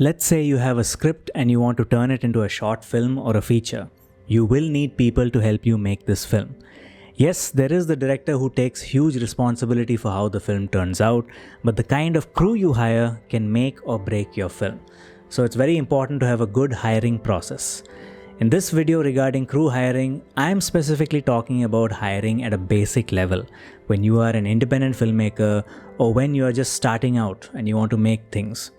Let's say you have a script and you want to turn it into a short film or a feature. You will need people to help you make this film. Yes, there is the director who takes huge responsibility for how the film turns out, but the kind of crew you hire can make or break your film. So it's very important to have a good hiring process. In this video regarding crew hiring, I am specifically talking about hiring at a basic level when you are an independent filmmaker or when you are just starting out and you want to make things.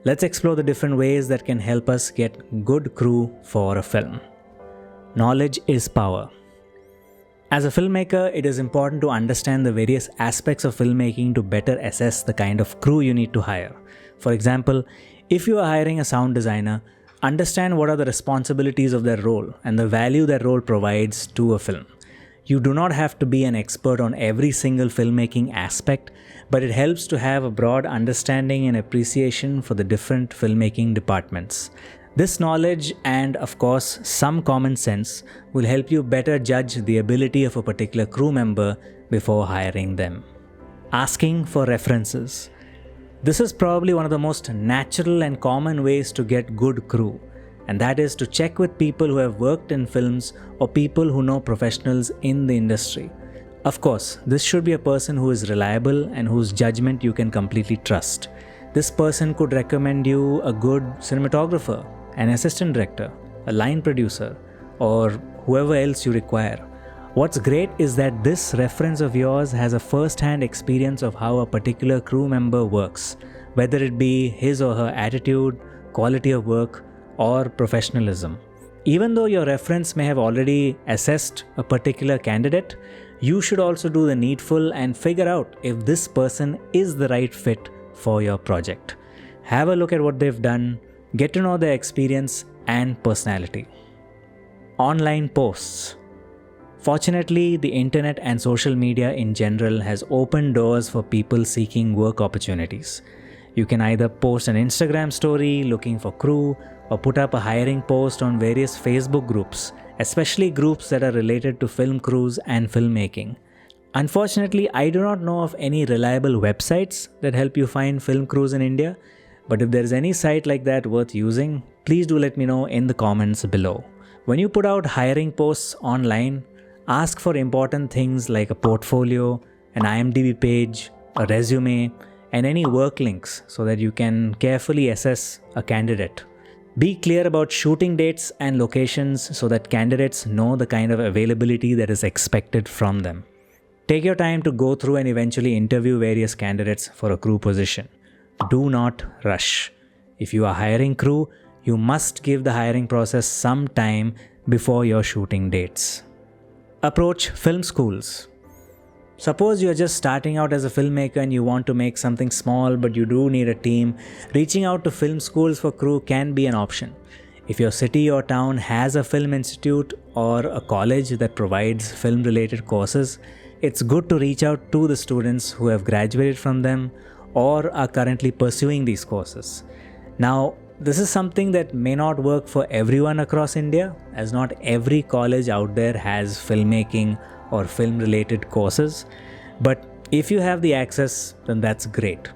Let's explore the different ways that can help us get good crew for a film. Knowledge is power. As a filmmaker, it is important to understand the various aspects of filmmaking to better assess the kind of crew you need to hire. For example, if you are hiring a sound designer, understand what are the responsibilities of their role and the value their role provides to a film. You do not have to be an expert on every single filmmaking aspect, but it helps to have a broad understanding and appreciation for the different filmmaking departments. This knowledge and, of course, some common sense will help you better judge the ability of a particular crew member before hiring them. Asking for references. This is probably one of the most natural and common ways to get good crew, and that is to check with people who have worked in films or people who know professionals in the industry. Of course, this should be a person who is reliable and whose judgment you can completely trust. This person could recommend you a good cinematographer, an assistant director, a line producer, or whoever else you require. What's great is that this reference of yours has a first-hand experience of how a particular crew member works, whether it be his or her attitude, quality of work, or professionalism. Even though your reference may have already assessed a particular candidate, you should also do the needful and figure out if this person is the right fit for your project. Have a look at what they've done, get to know their experience and personality. Online posts. Fortunately, the internet and social media in general has opened doors for people seeking work opportunities. You can either post an Instagram story looking for crew or put up a hiring post on various Facebook groups, especially groups that are related to film crews and filmmaking. Unfortunately, I do not know of any reliable websites that help you find film crews in India, but if there is any site like that worth using, please do let me know in the comments below. When you put out hiring posts online, ask for important things like a portfolio, an IMDb page, a resume, and any work links so that you can carefully assess a candidate. Be clear about shooting dates and locations so that candidates know the kind of availability that is expected from them. Take your time to go through and eventually interview various candidates for a crew position. Do not rush. If you are hiring crew, you must give the hiring process some time before your shooting dates. Approach film schools. Suppose you are just starting out as a filmmaker and you want to make something small but you do need a team. Reaching out to film schools for crew can be an option. If your city or town has a film institute or a college that provides film-related courses, it's good to reach out to the students who have graduated from them or are currently pursuing these courses. Now, this is something that may not work for everyone across India, as not every college out there has filmmaking or film-related courses. But if you have the access, then that's great.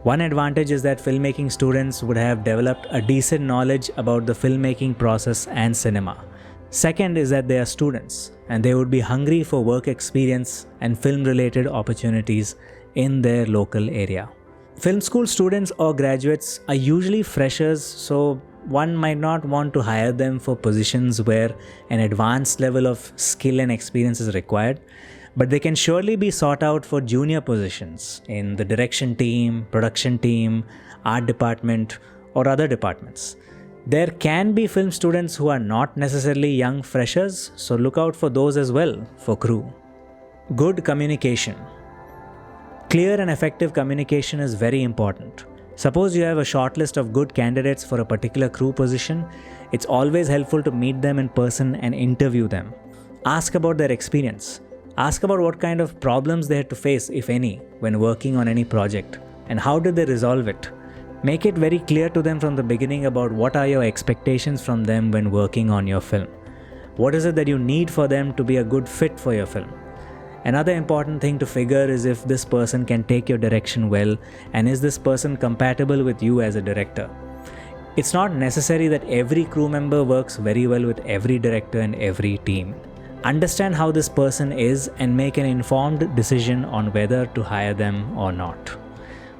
One advantage is that filmmaking students would have developed a decent knowledge about the filmmaking process and cinema. Second is that they are students and they would be hungry for work experience and film-related opportunities in their local area. Film school students or graduates are usually freshers, so one might not want to hire them for positions where an advanced level of skill and experience is required, but they can surely be sought out for junior positions in the direction team, production team, art department, or other departments. There can be film students who are not necessarily young freshers, so look out for those as well for crew. Good communication. Clear and effective communication is very important. Suppose you have a short list of good candidates for a particular crew position, it's always helpful to meet them in person and interview them. Ask about their experience. Ask about what kind of problems they had to face, if any, when working on any project, and how did they resolve it. Make it very clear to them from the beginning about what are your expectations from them when working on your film. What is it that you need for them to be a good fit for your film? Another important thing to figure is if this person can take your direction well, and is this person compatible with you as a director. It's not necessary that every crew member works very well with every director and every team. Understand how this person is and make an informed decision on whether to hire them or not.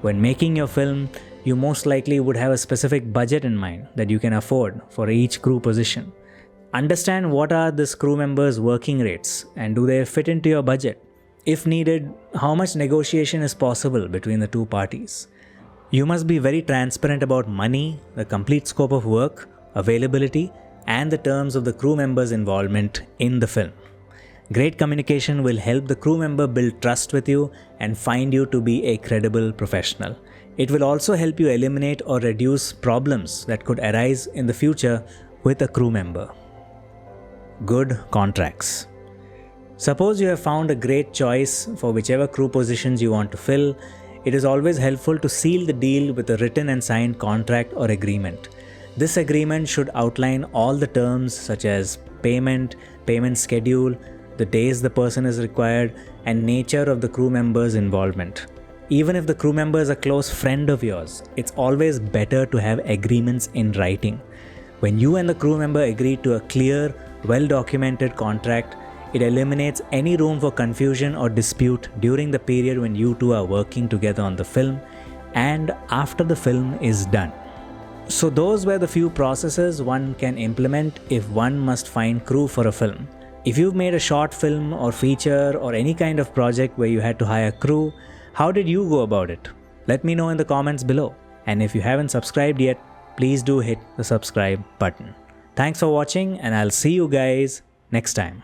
When making your film, you most likely would have a specific budget in mind that you can afford for each crew position. Understand what are this crew members' working rates and do they fit into your budget? If needed, how much negotiation is possible between the two parties? You must be very transparent about money, the complete scope of work, availability, and the terms of the crew members' involvement in the film. Great communication will help the crew member build trust with you and find you to be a credible professional. It will also help you eliminate or reduce problems that could arise in the future with a crew member. Good contracts. Suppose you have found a great choice for whichever crew positions you want to fill. It is always helpful to seal the deal with a written and signed contract or agreement. This agreement should outline all the terms such as payment schedule, the days the person is required, and nature of the crew member's involvement. Even if the crew member is a close friend of yours, it's always better to have agreements in writing. When you and the crew member agree to a clear, well-documented contract, it eliminates any room for confusion or dispute during the period when you two are working together on the film and after the film is done. So those were the few processes one can implement if one must find crew for a film. If you've made a short film or feature or any kind of project where you had to hire crew, how did you go about it? Let me know in the comments below. And if you haven't subscribed yet, please do hit the subscribe button. Thanks for watching and I'll see you guys next time.